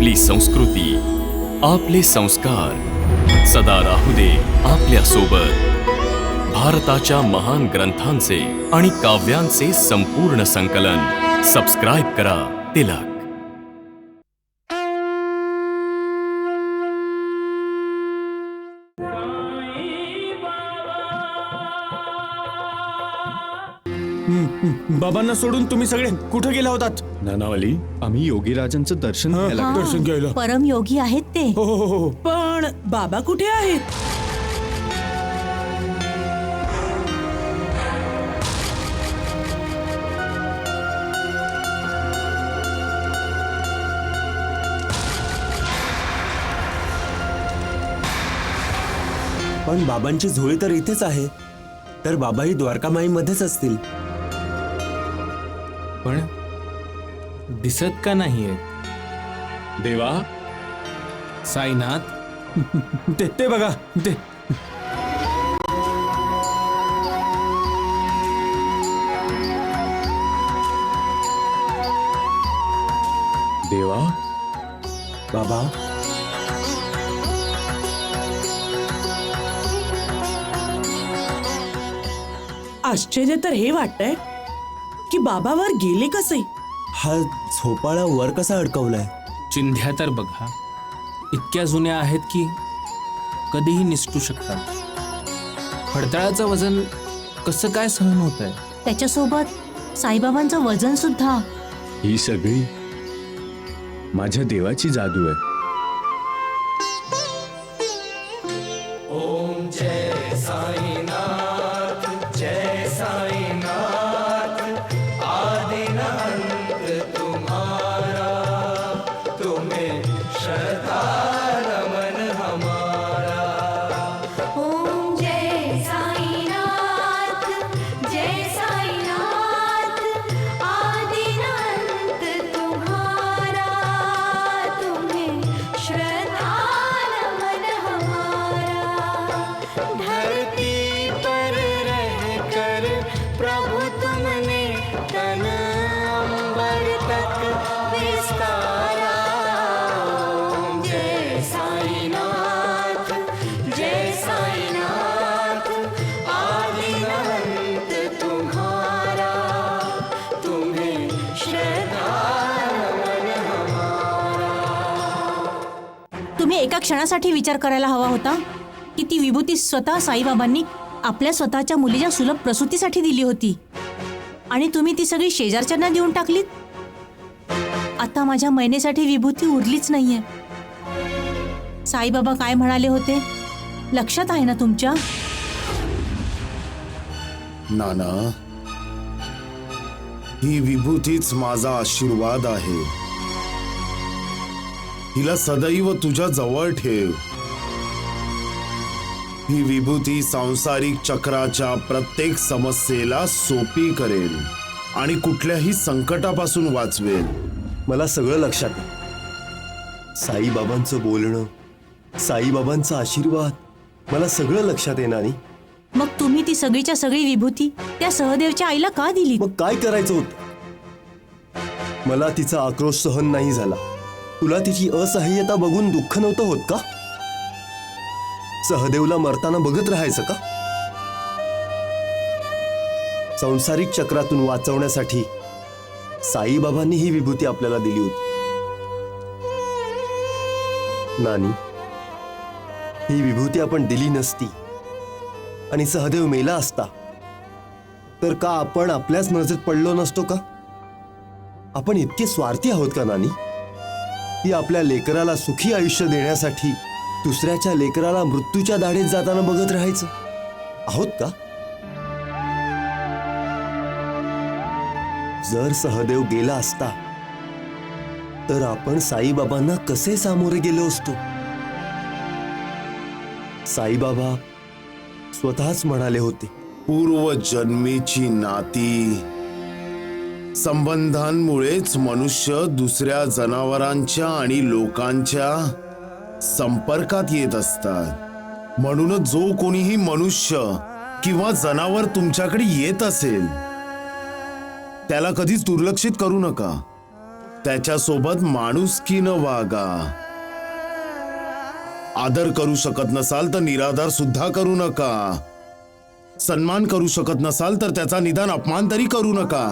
आपली संस्कृती, आपले संस्कार सदा राहू दे आपल्या सोबत. भारताच्या महान ग्रंथांचे आणि काव्यांचे संपूर्ण संकलन. सबस्क्राईब करा तिलक. बाबांना सोडून तुम्ही सगळे कुठे गेला होतात? नानावली, आम्ही योगीराजांचं दर्शन घ्यायला गेलो. दर्शन घ्यायला. परम योगी आहेत ते. हो हो हो. पण बाबा कुठे आहेत? पण बाबांची झोळी तर इथेच आहे, तर बाबाही द्वारकामाईमध्येच असतील. पण दिसत का नाहीये? देवा, साईनाथ, ते बघा ते. देवा, बाबा, आश्चर्य तर हे वाटतंय की बाबा वर गेले कसे? हा झोपाळा वर कसा अडकवलाय? चिंध्या तर बघा, इतक्या जुन्या आहेत की कधीही निसटू शकतात. फडतळाचं वजन कसं काय सहन होत आहे? त्याच्यासोबत साईबाबांचं वजन सुद्धा. ही सगळी माझ्या देवाची जादू आहे. ओम जय साईनाथ, जय साईनाथ, आदिनाथ तुम्हारा, तुम्हें श्रद्धा नमन हमारा. धरती पर रहकर प्रभु तुमने तन अंबर तक विस्तारा. ओम जय साईनाथ, जय साईनाथ, आदिनाथ तुम्हारा, तुम्हें श्रद्धा नमन हमारा. तुम्ही एका क्षणासाठी विचार करायला हवा होता की ती विभूती स्वतः साईबाबांनी आपल्या स्वतःच्या मुलीच्या सुलभ प्रसूतीसाठी दिली होती आणि तुम्ही ती सगळी शेजारच्यांना देऊन टाकलीत. आता माझ्या महिनेसाठी विभूती उरलीच नाहीये. साईबाबा काय म्हणाले होते लक्षात आहे ना तुमच्या? नाना, ही विभूतीच माझा आशीर्वाद आहे. हिला सदैव तुझ्या जवळ ठेव. ही विभूती सांसारिक चक्राच्या प्रत्येक समस्येला सोपी करेल आणि कुठल्याही संकटापासून वाचवेल. मला सगळं लक्षात आहे. साईबाबांचं बोलणं, साईबाबांचा आशीर्वाद, मला सगळं लक्षात आहे नानी. मग तुम्ही ती सगळीच्या सगळी विभूती त्या सहदेवच्या आईला का दिली? मग काय करायचं होतं? मला तिचा आक्रोश सहन नाही झाला. तुला तिची असहाय्यता बघून दुःख नव्हतं होत का? सहदेवला मरताना बघत राहायचं का? सांसारिक चक्रातून वाचवण्यासाठी साईबाबांनी ही विभूती आपल्याला दिली होती. नानी, ही विभूती आपण दिली नसती आणि सहदेव मेला असता तर का आपण आपल्याच नजरेत पडलो नसतो का? आपण इतके स्वार्थी आहोत का नानी? ती आपल्या लेकराला सुखी आयुष्य देण्यासाठी दुसऱ्याच्या लेकराला मृत्यूच्या दाढेत जाताना बघत राहायचं आहोत का? जर सहदेव गेला असता तर आपण साईबाबांना कसे सामोरे गेलो असतो? साईबाबा स्वतःच म्हणाले होते, पूर्वजन्मीची नाती, संबंधांमुळेच मनुष्य दुसऱ्या जनावरांच्या आणि लोकांच्या संपर्कात येत असतात. म्हणूनच जो कोणीही मनुष्य किंवा जनावर तुमच्याकडे येत असेल त्याला कधीच दुर्लक्षित करू नका. त्याच्यासोबत माणुसकीनं वागा. आदर करू शकत नसाल तर निराधार सुद्धा करू नका. सन्मान करू शकत नसाल तर त्याचा निदान अपमान तरी करू नका.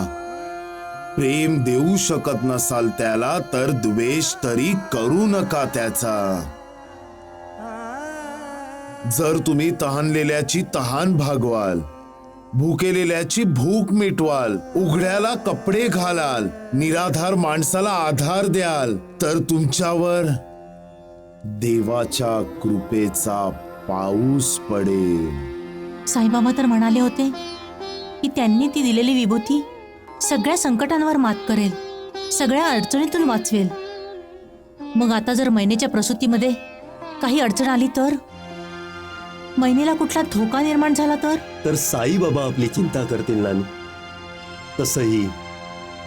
प्रेम देऊ शकत नसाल त्याला तर द्वेष तरी करू नका त्याचा. जर तुम्ही तहानलेल्याची तहान भागवाल, भुकेलेल्याची भूक मिटवाल, उघड्याला कपडे घालाल, निराधार माणसाला आधार द्याल, तर तुमच्यावर देवाच्या कृपेचा पाऊस पडेल. साईबाबा तर म्हणाले होते की त्यांनी ती दिलेली विभूती सगळ्या संकटांवर मात करेल, सगळ्या अडचणीतून वाचवेल. मग आता जर महिन्याच्या प्रसूतीमध्ये काही अडचण आली तर, महिनेला कुठला धोका निर्माण झाला तर साईबाबा आपली चिंता करतील नानी. तसंही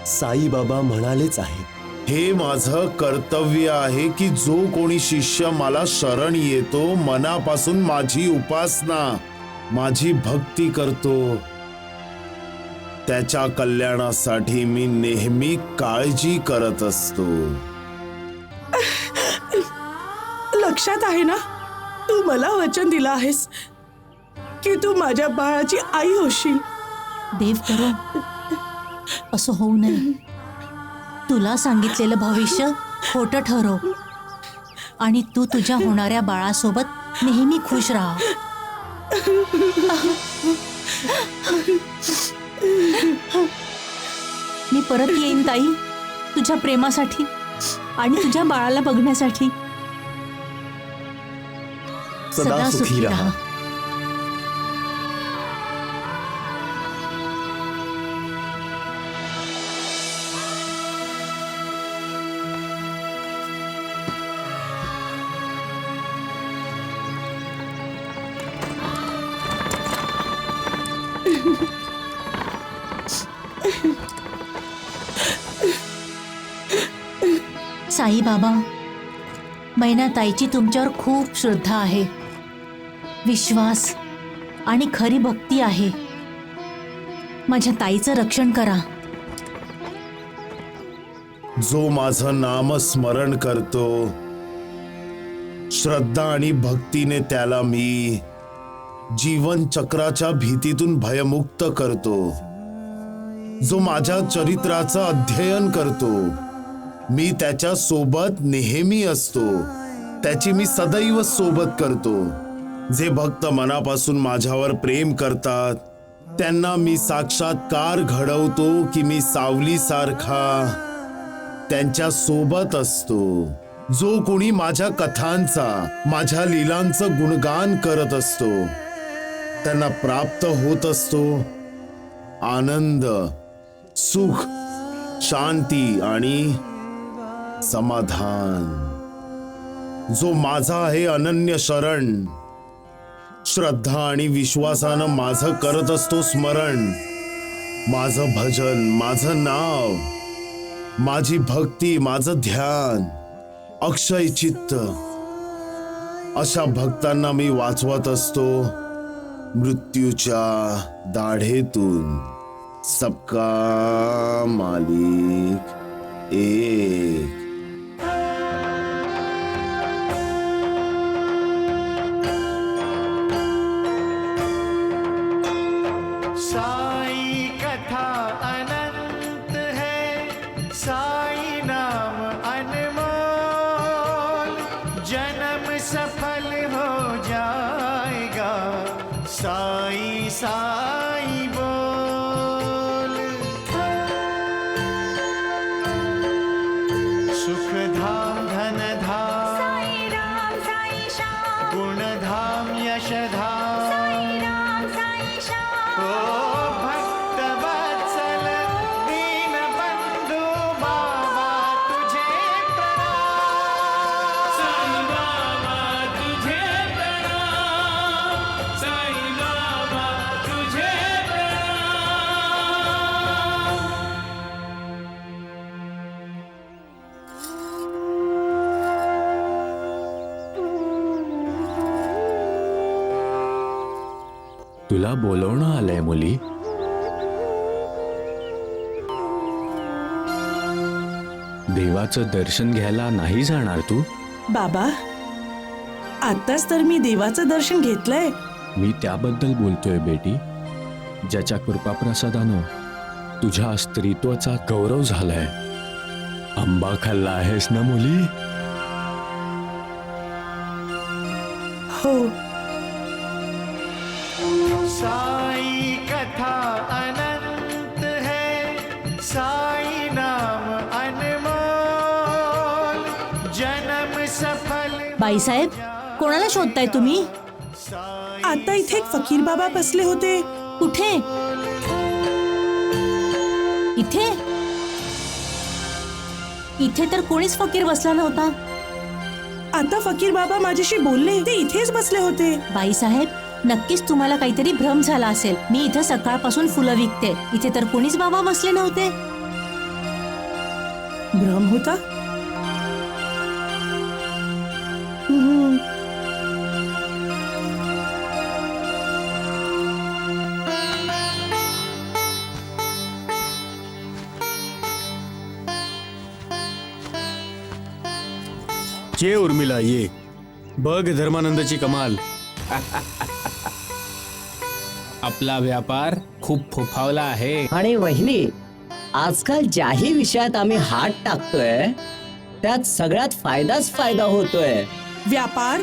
साईबाबा म्हणालेच आहे, हे माझं कर्तव्य आहे की जो कोणी शिष्य मला शरण येतो, मनापासून माझी उपासना, माझी भक्ती करतो, त्याच्या कल्याणासाठी मी नेहमी काळजी करत असतो. लक्षात आहे ना, तू मला वचन दिलं आहेस की तू माझ्या बाळाची आई होशील. देव करो असं होऊ नये. तुला सांगितलेलं भविष्य खोटं ठरव आणि तू तुझ्या होणाऱ्या बाळासोबत नेहमी खुश राहा. मी परत येईन ताई, तुझ्या प्रेमासाठी आणि तुझ्या बाळाला बघण्यासाठी. सदा सुखी राहा. साई बाबा, मैनाताईची तुमच्यावर खूप श्रद्धा आहे, विश्वास आणि खरी भक्ती आहे. माझ्या ताईचं रक्षण करा. जो माझं नाम स्मरण करतो, श्रद्धा आणि भक्तीने त्याला मी जीवन चक्राच्या भीतीतून भयमुक्त करतो. जो माझ्या चरित्राचं अध्ययन करतो, मी त्याच्या सोबत नेहमी असतो, त्याची मी सदैव सोबत करतो. जे भक्त मनापासून माझ्यावर प्रेम करतात, त्यांना मी साक्षात्कार घडवतो की मी सावलीसारखा त्यांच्या सोबत असतो. जो कोणी माझ्या कथांचा, माझ्या लीलांचं गुणगान करत असतो, त्यांना प्राप्त होत असतो आनंद, सुख, शांती आणि समाधान. जो माझा आहे अनन्य शरण, श्रद्धा आणि विश्वासानं माझं करत असतो स्मरण, माझं भजन, माझं नाव, माझी भक्ती, माझं ध्यान, अक्षय चित्त, अशा भक्तांना मी वाचवत असतो मृत्यूच्या दाढेतून. सबका मालिक एक. साई कथा अनंत है, साई नाम अनमोल, जन्म सफल हो जाएगा, साई साई बोल. सुख धाम धन धाम, साई राम साई श्याम, गुण धाम यश धाम, साई राम साई श्याम. ओ भक्त वत्सल दीन बंधु बाबा तुझे प्रणाम. साई बाबा तुझे प्रणाम, साई बाबा तुझे प्रणाम. तुला बोलवणं आलंय मुली. देवाचं दर्शन घ्यायला नाही जाणार तू? बाबा, आताच तर मी देवाचं दर्शन घेतलंय. मी त्याबद्दल बोलतोय बेटी, ज्याच्या कृपाप्रसादानं तुझ्या स्त्रीत्वाचा गौरव झालाय. आंबा खाल्ला आहेस ना मुली? हो. साई कथा अनंत है, साई नाम अनमोल, जन्म सफल. बाईसाहेब, कोणाला शोधताय तुम्ही? आता इथे एक फकीर बाबा बसले होते. कुठे? इथे? इथे तर कोणीच फकीर बसला नव्हता. आता फकीर बाबा माझ्याशी बोलले, ते इथेच बसले होते. बाईसाहेब, नक्कीच तुम्हाला काहीतरी भ्रम झाला असेल. मी इथं सकाळपासून फुलं विकते, इथे तर कोणीच बाबा बसले नव्हते. भ्रम होता? हम्म. ये उर्मिला ये, बघ धर्मानंदाची कमाल. आपला व्यापार खूप फोफावला आहे. आणि वहिनी, आजकाल ज्याही विषयात आम्ही हात टाकतोय त्यात सगळ्यात फायदाच फायदा होतोय. व्यापार,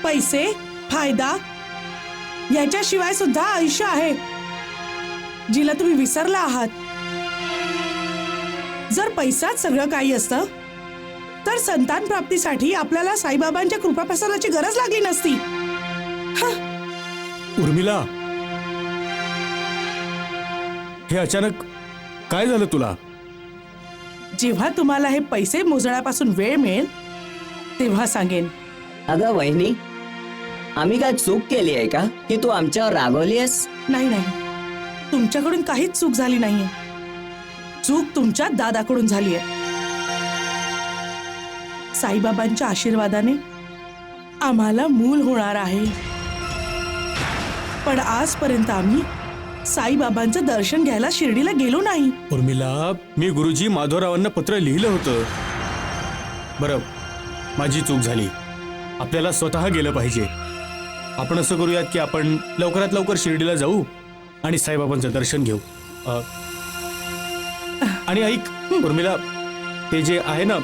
पैसे, फायदा याच्याशिवाय सुद्धा आयुष्य आहे, जिला तुम्ही विसरला आहात. जर पैसाच सगळं काही असतं तर संतान प्राप्तीसाठी आपल्याला साईबाबांच्या कृपाप्रसादाची गरज लागली नसती. उर्मिला, हे अचानक काय झालं तुला? जेव्हा तुम्हाला हे पैसे मोजण्यापासून वेळ मिळेल तेव्हा सांगेन. अगं वहिनी, आम्ही काय चूक केली आहे का की तू आमच्यावर रागवली आहेस? नाही नाही, तुमच्याकडून काहीच चूक झाली नाहीये. चूक तुमच्या दादाकडून झाली आहे. साईबाबांच्या आशीर्वादाने आम्हाला मूल होणार आहे, पण आजपर्यंत आम्ही साईबाबांचं दर्शन घ्यायला शिर्डीला गेलो नाही. उर्मिला, मी गुरुजी माधवरावांना पत्र लिहिलं होतं. बरं, माझी चूक झाली. आपल्याला स्वतः गेलं पाहिजे. आपण असं करूयात की आपण लवकरात लवकर शिर्डीला जाऊ आणि साईबाबांचं दर्शन घेऊ. आणि ऐक उर्मिला, ते जे आहे ना,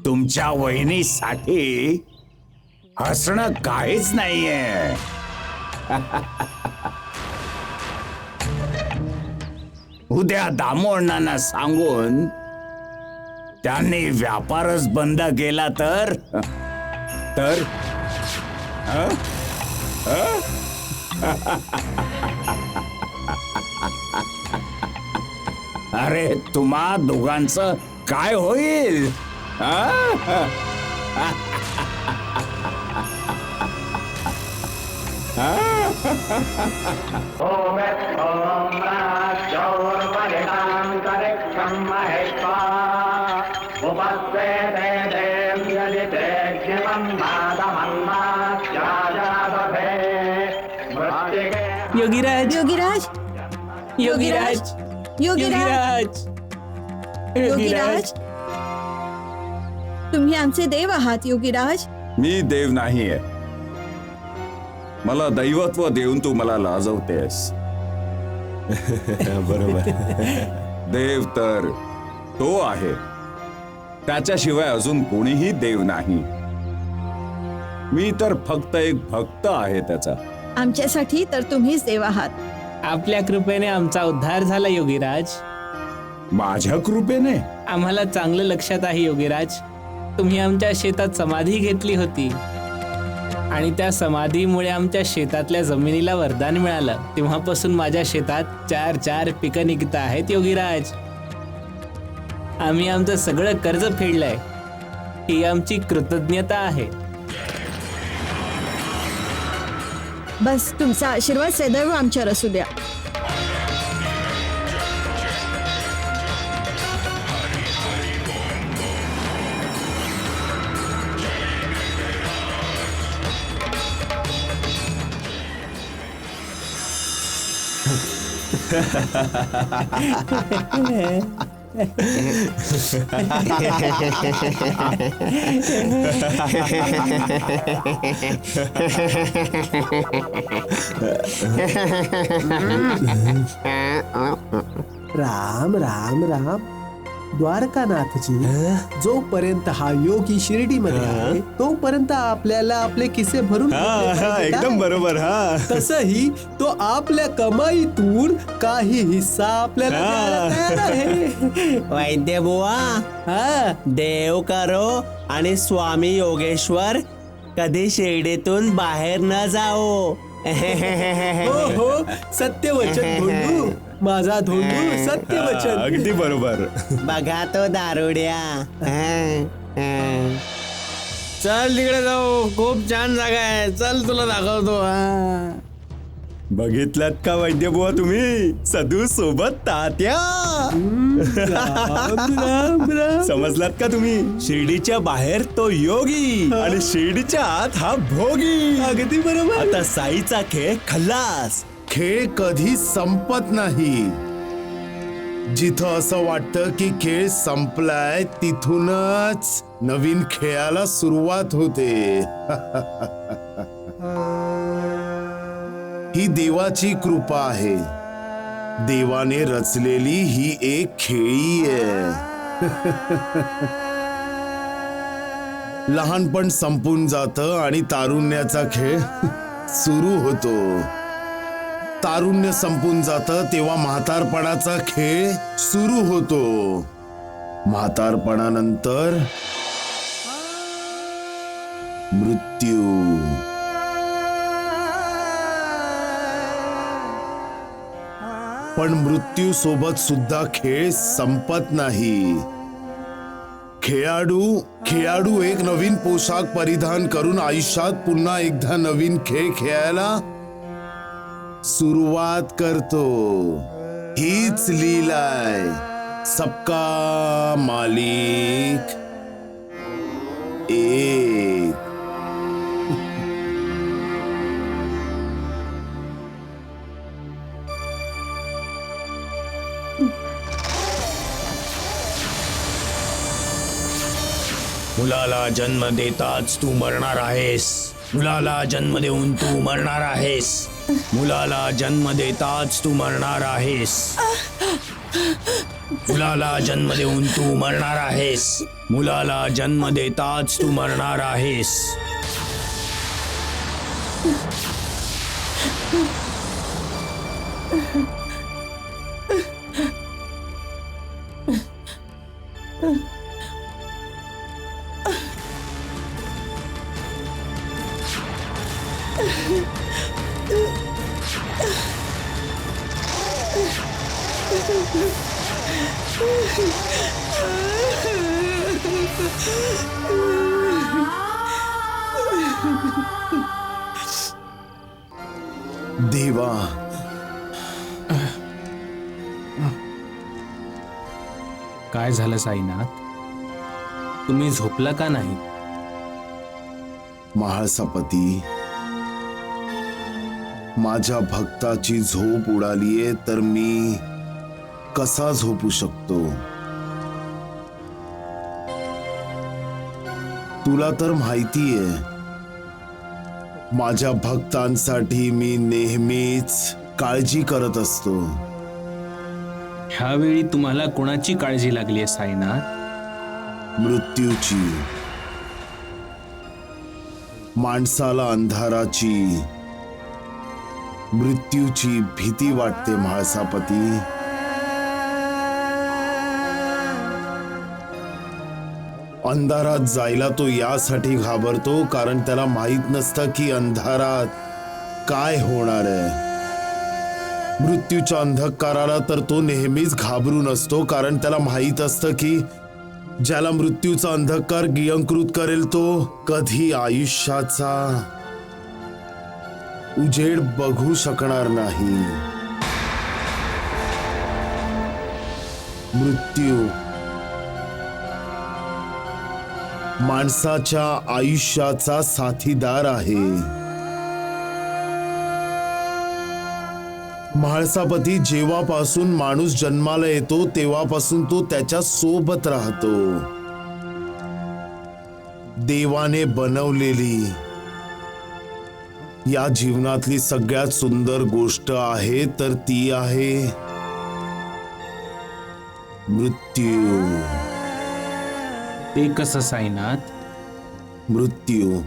तुमच्या वहिनीसाठी हसणं काहीच नाहीये. उद्या दामोअण्णांना सांगून त्यांनी व्यापारच बंद केला तर अरे तुम्हा दोघांचं काय होईल? योगीराज, योगीराज, योगीराज, योगीराज, योगीराज, तुम्ही आमचे देव आहात योगीराज. मी देव नाहीये. मला दैवत्व देऊन तू मला लाजवतेस. बरोबर. देव तर तो आहे, त्याच्याशिवाय अजून कोणीही देव नाही. मी तर फक्त एक भक्त आहे त्याचा. आमच्यासाठी तर तुम्हीच देव आहात. आपल्या कृपेने आमचा उद्धार झाला योगीराज. माझ्या कृपेने? आम्हाला चांगलं लक्षात आहे योगीराज. तुम्ही आमच्या शेतात समाधी घेतली होती आणि त्या समाधीमुळे आमच्या शेतातल्या जमिनीला वरदान मिळालं. तेव्हापासून माझ्या शेतात 4 पिकं निघत आहेत योगीराज. आम्ही आमचं सगळं कर्ज फेडलंय. ही आमची कृतज्ञता आहे. बस तुमचा आशीर्वाद सदैव आमच्यावर असू द्या. राम राम राम द्वारकानाथजी, जोपर्यंत हा योगी शिर्डीमध्ये आहे तोपर्यंत आपल्याला आपले किस्से भरून घेतले पाहिजेत. एकदम बरोबर. हा तसंही तो आपल्या कमाईतून काही हिस्सा आपल्याला द्यायला तयार आहे. वैद्य बुवा, देव करो आणि स्वामी योगेश्वर कधी शिर्डीतून बाहेर न जाओ. हो हो, सत्यवचन धोंडू, माझा धोंडू सत्यवचन. अगदी बरोबर. बघा तो दारुड्या. चल तिकडे जाऊ, खूप छान जागा आहे, चल तुला दाखवतो. बघितलात का वैद्यबुवा तुम्ही, सदू सोबत तात्या. समजलात का तुम्ही, शिर्डीच्या बाहेर तो योगी आणि शिर्डीच्या आत हा भोगी. अगदी बरोबर. आता साईचा खेळ खल्लास. खेळ कधी संपत नाही. जिथं असं वाटतं की खेळ संपलाय तिथूनच नवीन खेळाला सुरुवात होते. ही देवाची कृपा आहे. देवाने रचलेली ही एक खेळी आहे. लहानपण संपून जातं आणि तारुण्याचा खेळ सुरू होतो. तारुण्य संपून जातं तेव्हा म्हातारपणाचा खेळ सुरू होतो. म्हातारपणानंतर मृत्यू. पण मृत्यू सोबत सुद्धा खेळ संपत नाही. खेळाडू एक नवीन पोशाख परिधान करून आयुष्यात पुन्हा एकदा नवीन खेळ खेळायला सुरुवात करतो. हीच लीला आहे. सबका मालिक एक. मुलाला जन्म देताच तू मरणार आहेस. मुलाला जन्म देऊन तू मरणार आहेस. मुलाला जन्म देताच तू मरणार आहेस. मुलाला जन्म देऊन तू मरणार आहेस. मुलाला जन्म देताच तू मरणार आहेस. देवा, काय झालं साईनाथ, तुम्ही झोपला का नाही? महासपती, माझ्या भक्ताची झोप उडालीये तर मी कसा झोपू शकतो? तुला तर माहितीये माझ्या भक्तांसाठी मी नेहमीच काळजी करत असतो. ह्यावेळी तुम्हाला कोणाची काळजी लागली आहे साईनाथ? मृत्यूची. माणसाला अंधाराची, मृत्यूची भीती वाटते महासापती. अंधारात जायला तो यासाठी घाबरतो कारण त्याला माहित नसतं की अंधारात काय होणार आहे. मृत्यूच्या अंधकाराला तर तो नेहमीच घाबरून असतो कारण त्याला माहित असतं की ज्याला मृत्यूचा अंधकार गियंकृत करेल तो कधी आयुष्याचा उजेड बघू शकणार नाही. मृत्यू माणसाच्या आयुष्याचा साथीदार आहे. म्हाळसापती, जेव्हापासून माणूस जन्माला येतो तेव्हापासून तो त्याच्या सोबत राहतो. देवाने बनवलेली या जीवनातली सगळ्यात सुंदर गोष्ट आहे तर ती आहे मृत्यू. ते कसं साईनाथ? मृत्यू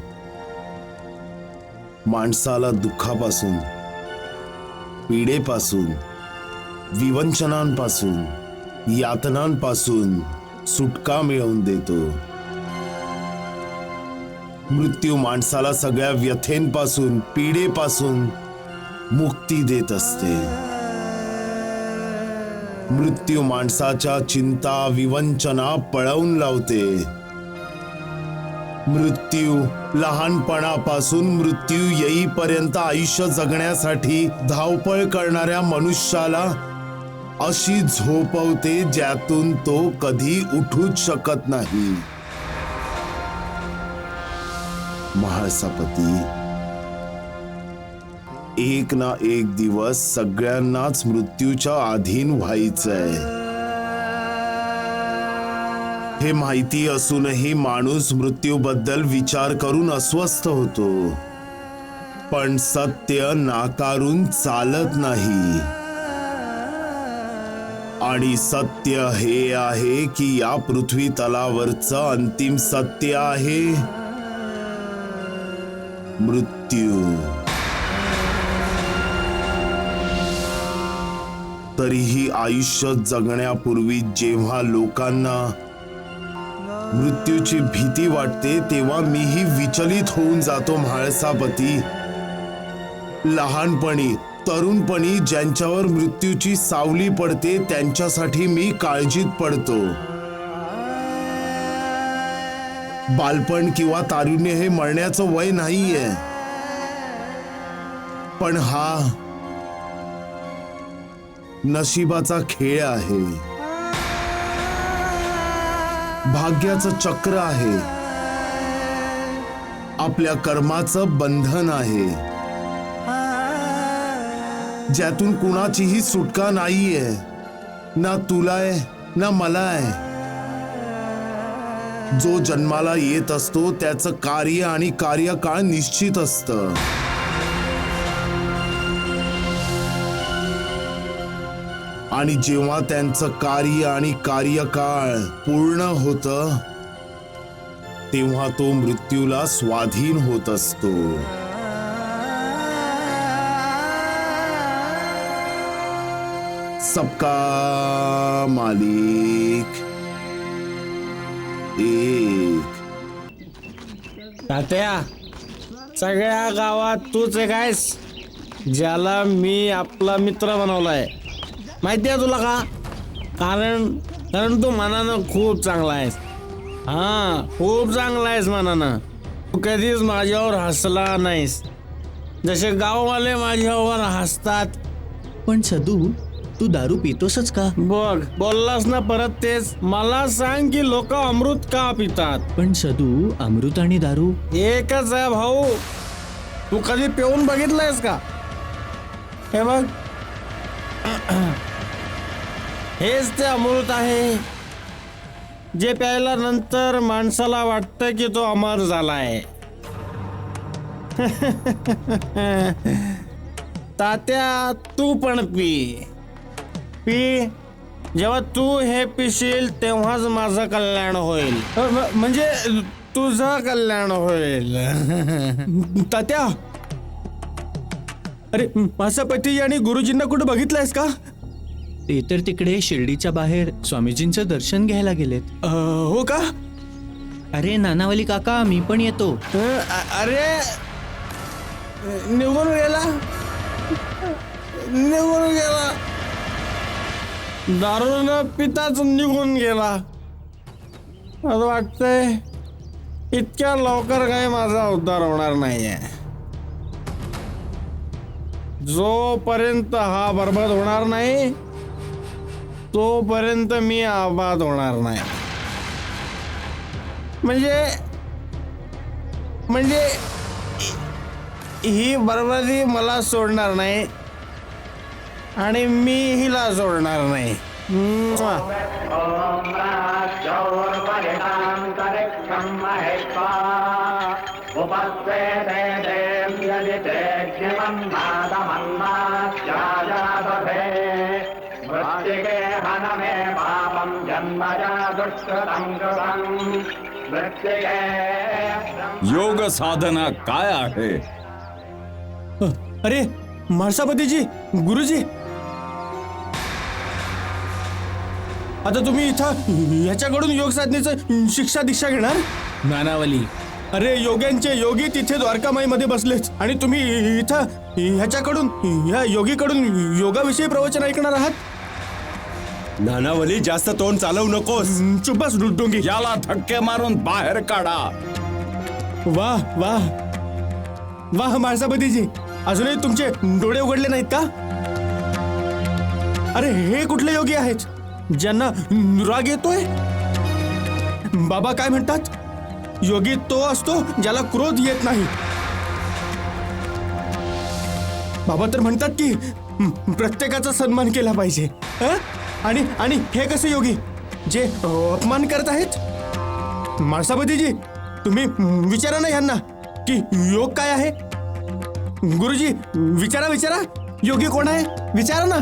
माणसाला दुःखापासून, पीडेपासून, विवंचनांपासून, यातनांपासून सुटका मिळवून देतो. मृत्यू माणसाला सगळ्या व्यथेंपासून, पीडेपासून मुक्ती देत असते. मृत्यू माणसाच्या चिंता, विवंचना पळवून लावते. मृत्यू लहानपणापासून मृत्यू येईपर्यंत आयुष्य जगण्यासाठी धावपळ करणाऱ्या मनुष्याला अशी झोपवते ज्यातून तो कधी उठूच शकत नाही. म्हाळसापती, एक ना एक दिवस सगळ्यांनाच मृत्यूच्या अधीन व्हायचंय. हे माहिती असूनही माणूस मृत्यूबद्दल विचार करून अस्वस्थ होतो. पण सत्य नाकारून चालत नाही. आणि सत्य हे आहे की या पृथ्वी तलावरचं अंतिम सत्य आहे मृत्यू. तरीही आयुष्य जगण्यापूर्वी जेव्हा लोकांना मृत्यूची भीती वाटते तेव्हा मीही विचलित होऊन जातो. म्हाळसापती, लहानपणी, तरुणपणी ज्यांच्यावर मृत्यूची सावली पडते त्यांच्यासाठी मी काळजीत पडतो. बालपण किंवा तारुण्य हे मरण्याचं वय नाहीये. पण हा नशिबाचा खेळ आहे, भाग्याचं चक्र आहे, आपल्या कर्माचं बंधन आहे, ज्यातून कुणाचीही सुटका नाहीये. ना तुला आहे ना मला आहे. जो जन्माला येत असतो त्याचं कार्य आणि कार्यकाळ निश्चित असतं. आणि जेव्हा त्यांचं कार्य आणि कार्यकाळ पूर्ण होतं तेव्हा तो मृत्यूला स्वाधीन होत असतो. सबका मालिक एक. तात्या, सगळ्या गावात तूच एक आहेस ज्याला मी आपला मित्र बनवलाय. माहिती आहे तुला का? कारण तू मनानं खूप चांगला आहेस. हा, खूप चांगला आहेस मनानं. तू कधीच माझ्यावर हसला नाहीस जसे गाववाले माझ्यावर हसतात. पण सदू, तू दारू पितोसच का? बघ, बोललास ना परत तेच. मला सांग की लोक अमृत का पितात? पण सदू, अमृत आणि दारू एकच आहे भाऊ. तू कधी पिऊन बघितलंयस का? हे बघ, हेच ते अमृत आहे जे प्यायला नंतर माणसाला वाटतं की तो अमर झालाय. तात्या, तू पण पी. जेव्हा तू हे पिशील तेव्हाच माझं कल्याण होईल. म्हणजे तुझं कल्याण होईल. तात्या, अरे म्हाळसापती आणि गुरुजींना कुठे बघितलंयस का? ते तर तिकडे शिर्डीच्या बाहेर स्वामीजींचं दर्शन घ्यायला गेलेत. हो का? अरे नानावली काका, मी पण येतो. अरे निघून गेला. दारू न पिताच निघून गेला. असं वाटतंय इतक्या लवकर काही माझा उद्धार होणार नाहीये. जोपर्यंत हा बरबाद होणार नाही तोपर्यंत मी आबाद होणार नाही. म्हणजे ही बरबादी मला सोडणार नाही. आणि मी हिला सोडणार नाही. योग साधना काय आहे? अरे म्हाळसापतीजी, गुरुजी, आता तुम्ही इथं ह्याच्याकडून योग साधनेचं शिक्षा दीक्षा घेणार? नानावली, अरे योग्यांचे योगी तिथे द्वारकामाईमध्ये बसलेत आणि तुम्ही इथं ह्याच्याकडून, ह्या योगीकडून योगाविषयी प्रवचन ऐकणार आहात? नानावली, जास्त तोंड चालवू नकोस. चुप बस डोंगी. याला धक्के मारून बाहेर काढा. वाह वाह वाह म्हाळसापतीजी, अजूनही तुमचे डोळे उघडले नाहीत का? अरे हे कुठले योगी आहेत ज्यांना राग येतोय? बाबा काय म्हणतात? योगी तो असतो ज्याला क्रोध येत नाही. बाबा तर म्हणतात की प्रत्येकाचा सन्मान केला पाहिजे. आणि हे कसे योगी जे अपमान करत आहेत? म्हाळसापतीजी, तुम्ही विचारा ना ह्यांना की योग काय आहे. गुरुजी, विचारा योगी कोण आहे, विचारा ना.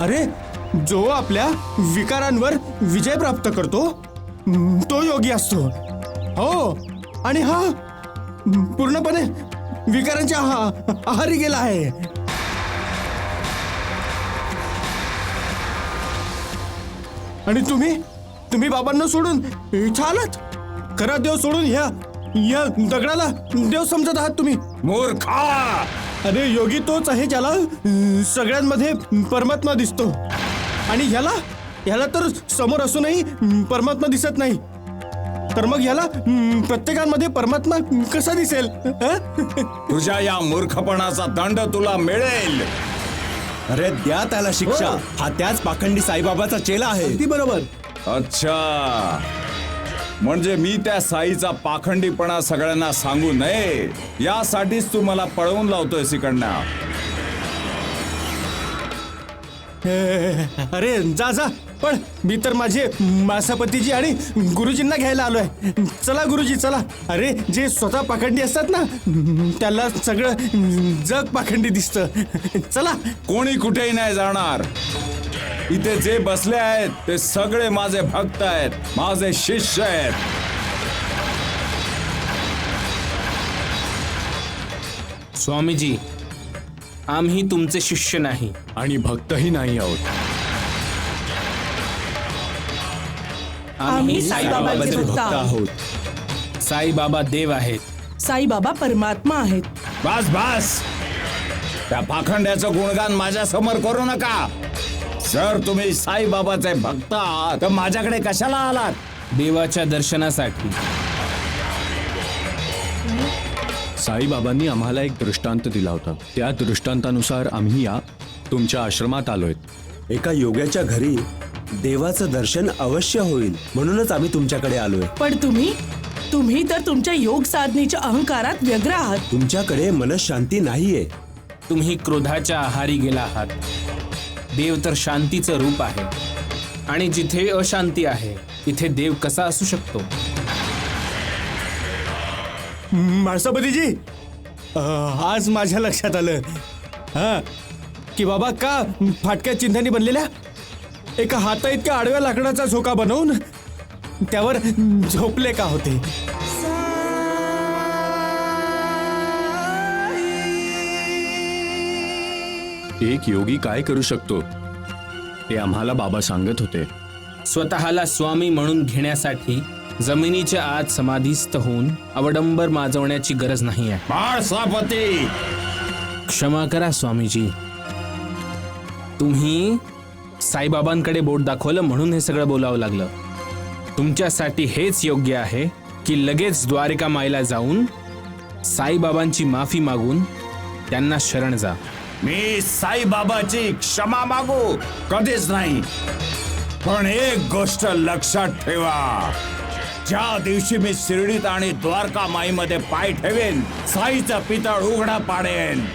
अरे जो आपल्या विकारांवर विजय प्राप्त करतो तो योगी असतो. हो, आणि हा पूर्णपणे विकारांच्या आहारी गेला आहे. आणि तुम्ही बाबांना सोडून इथं आलात? खरा देव सोडून या दगडाला देव समजत आहात तुम्ही? मूर्खा! अरे योगी तोच आहे ज्याला सगळ्यांमध्ये परमात्मा दिसतो. आणि ह्याला तर समोर असूनही परमात्मा दिसत नाही, तर मग ह्याला प्रत्येकामध्ये परमात्मा कसा दिसेल? तुझ्या या मूर्खपणाचा दंड तुला मिळेल. अरे द्या त्याला शिक्षा. हा त्याच पाखंडी साईबाबाचा चेला आहे. अगदी बरोबर. अच्छा, म्हणजे मी त्या साईचा पाखंडीपणा सगळ्यांना सांगू नये यासाठीच तू मला पळवून लावतोय इकडनं. अरे जा पण मी तर माझे म्हाळसापतीजी आणि गुरुजींना घ्यायला आलोय. चला गुरुजी चला. अरे जे स्वतः पाखंडी असतात ना त्याला सगळं जग पाखंडी दिसतं. चला. कोणी कुठेही नाही जाणार. इथे जे बसले आहेत ते सगळे माझे भक्त आहेत, माझे शिष्य आहेत. स्वामीजी, आम्ही तुमचे शिष्य नाही आणि भक्तही नाही आहोत. आम्ही साईबाबांचे भक्त आहोत. साईबाबा देव आहेत. साईबाबा परमात्मा आहेत. बस त्या पाखंड्याचं गुणगान माझ्या समोर करू नका. जर तुम्ही साईबाबाचे भक्त आहात तर माझ्याकडे कशाला आलात? देवाच्या दर्शनासाठी. साईबाबांनी आम्हाला एक दृष्टांत दिला होता. त्या दृष्टांतानुसार आम्ही या तुमच्या आश्रमात आलोय. एका योग्याच्या घरी देवाचं दर्शन अवश्य होईल म्हणूनच आम्ही तुमच्याकडे आलोय. पण तुम्ही तर तुमच्या योग साधनेच्या अहंकारात व्यग्र आहात. तुमच्याकडे मनशांती नाहीये. तुम्ही क्रोधाच्या आहारी गेला आहात. देव तर शांतीचं रूप आहे आणि जिथे अशांती आहे तिथे देव कसा असू शकतो? म्हाळसापतीजी, आज माझ्या लक्षात आलं की बाबा का फाटक्या चिन्हांनी बनलेल्या एका हाता इतक्या आडव्या लाकडाचा झोका बनवून त्यावर झोपले का होते. एक योगी काय करू शकतो ते आम्हाला बाबा सांगत होते. स्वतःला स्वामी म्हणून घेण्यासाठी जमिनीच्या आत समाधीस्थ होऊन अवडंबर माजवण्याची गरज नाही आहे. म्हाळसापती, क्षमा करा स्वामीजी. तुम्ही साईबाबांकडे बोट दाखवलं म्हणून हे सगळं बोलावं लागलं. तुमच्यासाठी हेच योग्य आहे की लगेच द्वारका माईला जाऊन साईबाबांची माफी मागून त्यांना शरण जा. मी साईबाबाची क्षमा मागू कधीच नाही. पण एक गोष्ट लक्षात ठेवा, ज्या दिवशी मी शिर्डीत आणि द्वारका माईमध्ये पाय ठेवेन, साईचा पितळ उघडा पाडेन,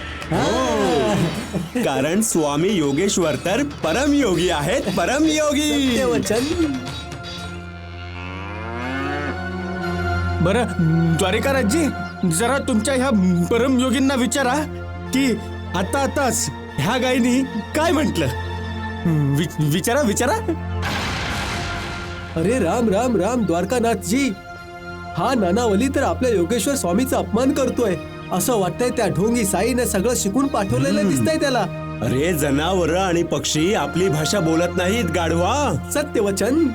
कारण स्वामी योगेश्वर तर परमयोगी आहेत, परमयोगी. सत्यवचन. बरं द्वारिकाराजी, जरा तुमच्या ह्या परमयोगींना विचारा की आताच ह्या गायीनी काय म्हटलं. विचारा. अरे राम राम राम द्वारकानाथजी, हा नानावली तर आपल्या योगेश्वर स्वामीचा अपमान करतोय. असं वाटतंय त्या ढोंगी साईने सगळं शिकून पाठवलेलं दिसतंय त्याला. अरे जनावर आणि पक्षी आपली भाषा बोलत नाहीत गाढवा. सत्यवचन.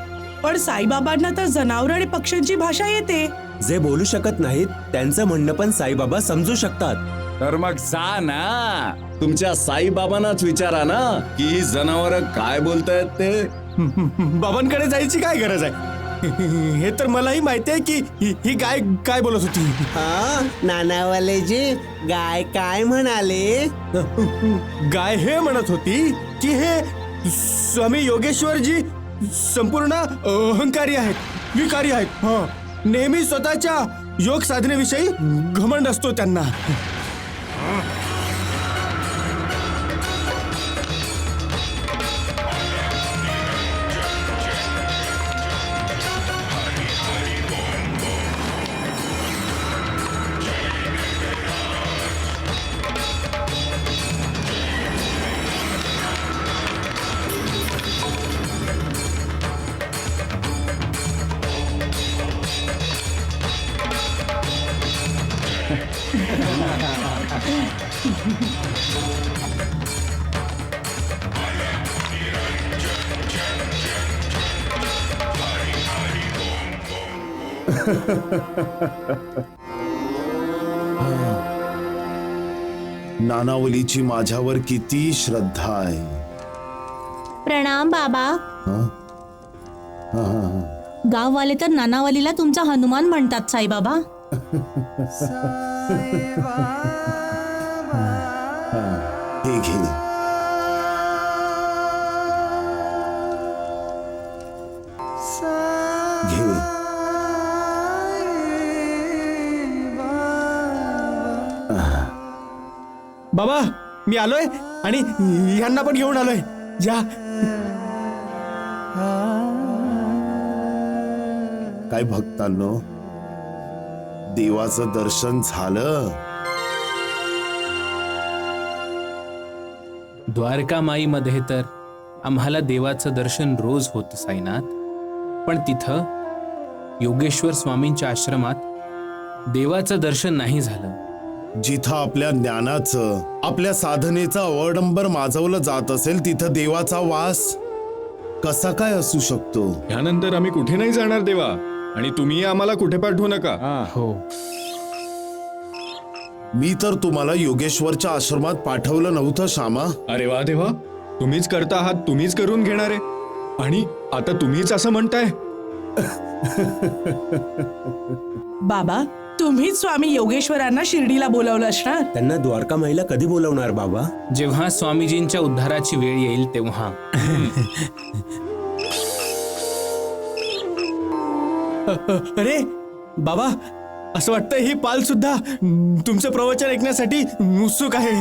पण साईबाबांना तर जनावर आणि पक्ष्यांची भाषा येते. जे बोलू शकत नाहीत त्यांचं म्हणणं पण साईबाबा समजू शकतात. तर मग जा ना, तुमच्या साईबाबांनाच विचारा ना की ही जनावर काय बोलतायत ते. बाबांकडे जायची काय गरज आहे. हे तर मलाही माहिती आहे की ही गाय काय बोलत होती. नानावालेजी, गाय काय म्हणाले? गाय हे म्हणत होती की हे स्वामी योगेश्वरजी संपूर्ण अहंकारी आहेत, विकारी आहेत. नेहमी स्वतःच्या योग साधनेविषयी घमंड असतो त्यांना. नानावलीची माझ्यावर किती श्रद्धा आहे. प्रणाम बाबा. गाववाले तर नानावलीला तुमचा हनुमान म्हणतात साईबाबा. हे घे. बाबा मी आलोय आणि यांना पण घेऊन आलोय. जा. काय भक्तांनो, देवाचं दर्शन झालं. द्वारकामाईमध्ये तर आम्हाला देवाचं दर्शन रोज होतं साईनाथ. पण तिथं योगेश्वर स्वामींच्या आश्रमात देवाचं दर्शन नाही झालं. जिथं आपल्या ज्ञानाचं, आपल्या साधनेचं अवडंबर माजवलं जात असेल तिथं देवाचा वास कसा काय असू शकतो. यानंतर आम्ही कुठे नाही जाणार देवा, आणि तुम्ही आम्हाला कुठे पाठवू नका. हो. मी तर तुम्हाला योगेश्वरच्या आश्रमात पाठवलं नव्हतं श्यामा. अरे वा देवा, तुम्हीच करता आहात, तुम्हीच करून घेणार आहे, आणि आता तुम्हीच असं म्हणताय. बाबा, तुम्हीच स्वामी योगेश्वरांना शिर्डीला बोलावलं असणार. त्यांना द्वारकामाईला कधी बोलवणार बाबा? जेव्हा स्वामीजींच्या उद्धाराची वेळ येईल तेव्हा. अरे बाबा, असं वाटतं ही पाल सुद्धा तुमचं प्रवचन ऐकण्यासाठी उत्सुक आहे.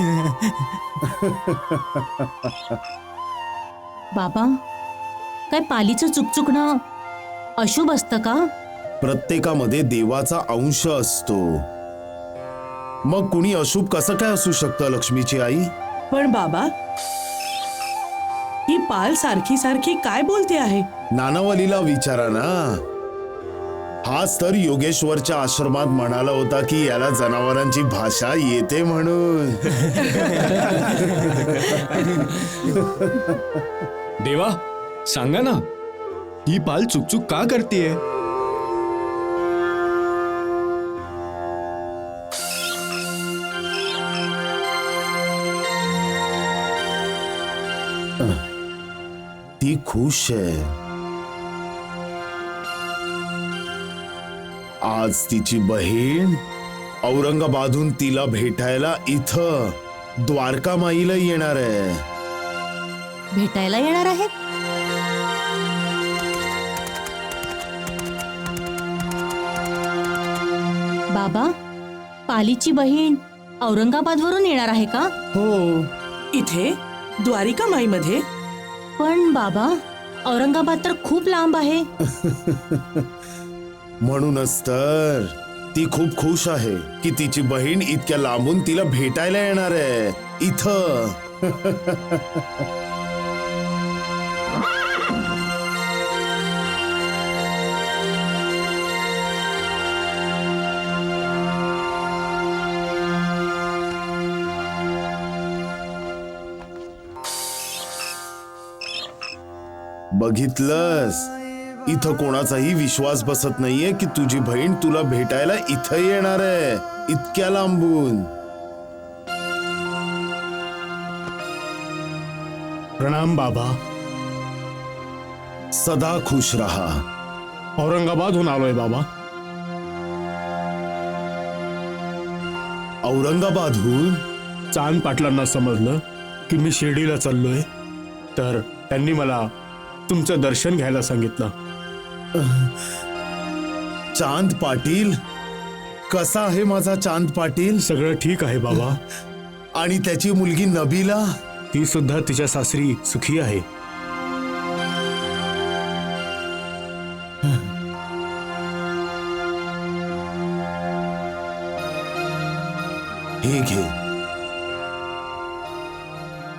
बाबा, काय पालीचं चुकचुकणं अशुभ असतं का? प्रत्येकामध्ये देवाचा अंश असतो. मग कुणी अशुभ कसं काय असू शकतं लक्ष्मीची आई? पण बाबा, ही पाल सारखी सारखी काय बोलते आहे? नानावलीला विचारा ना. हाच तर योगेश्वरच्या आश्रमात म्हणाला होता की याला जनावरांची भाषा येते म्हणून. देवा सांगा ना, ही पाल चुकचुक का करतीये? ती खुश आहे. आज तिची बहीण औरंगाबादहून तिला भेटायला इथं द्वारकामाईला येणार आहे. भेटायला येणार आहे? बाबा, पालीची बहीण औरंगाबादवरून येणार आहे का? हो. इथे द्वारिका माईमध्ये? पण बाबा, औरंगाबाद तर खूप लांब आहे. म्हणूनच तर ती खूप खुश आहे की तिची बहीण इतक्या लांबून तिला भेटायला येणार आहे इथं. बघितलंस, इथं कोणाचाही विश्वास बसत नाहीये की तुझी बहीण तुला भेटायला इथं येणार आहे इतक्या लांबून. प्रणाम बाबा. सदा खुश रहा. औरंगाबादहून आलोय बाबा. औरंगाबादहून? चांद पाटलांना समजलं की मी शिर्डीला चाललोय, तर त्यांनी मला तुमचं दर्शन घ्यायला सांगितलं. चांद पाटील? कसा आहे माझा चांद पाटील? सगळं ठीक आहे बाबा. आणि त्याची मुलगी नबीला? ती सुद्धा तिच्या सासरी सुखी आहे. हे घे,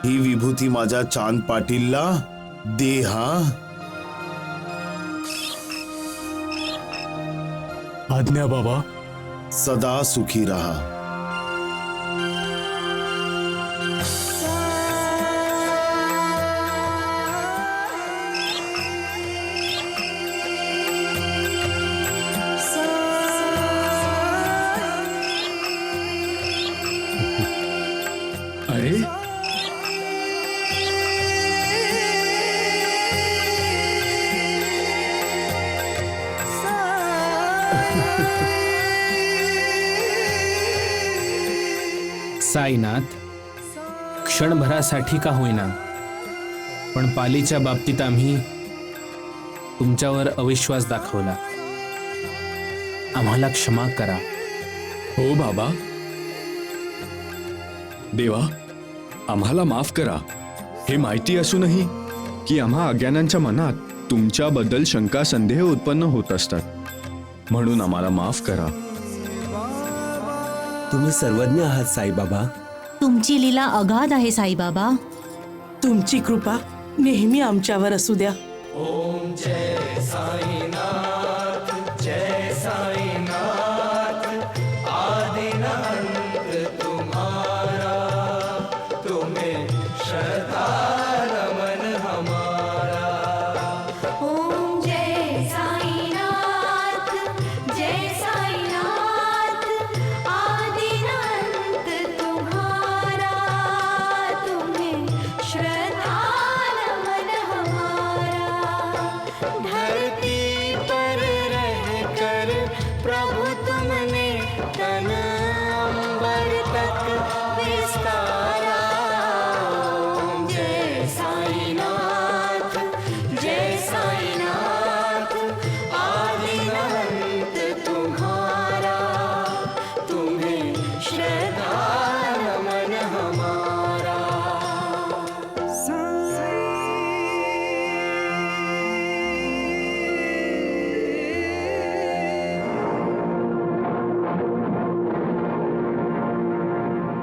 ही विभूती माझ्या चांद पाटीलला दे. हा, आज्ञा बाबा. सदा सुखी रहा. अरे, साईनाथ, क्षणभरासाठी का होईना, पण पालीच्या बाबतीत आम्ही तुमच्यावर अविश्वास दाखवला. आम्हाला क्षमा करा. हो बाबा. देवा, आम्हाला माफ करा. हे माहिती असूनही की आम्हा अज्ञानांच्या मनात तुमच्याबद्दल शंका संदेह उत्पन्न होत असतात, म्हणून आम्हाला माफ करा. तुम्ही सर्वज्ञ आहात साईबाबा. तुमची लीला अगाध आहे साईबाबा. तुमची कृपा नेहमी आमच्यावर असू द्या. ओम जय साईनाथ, जय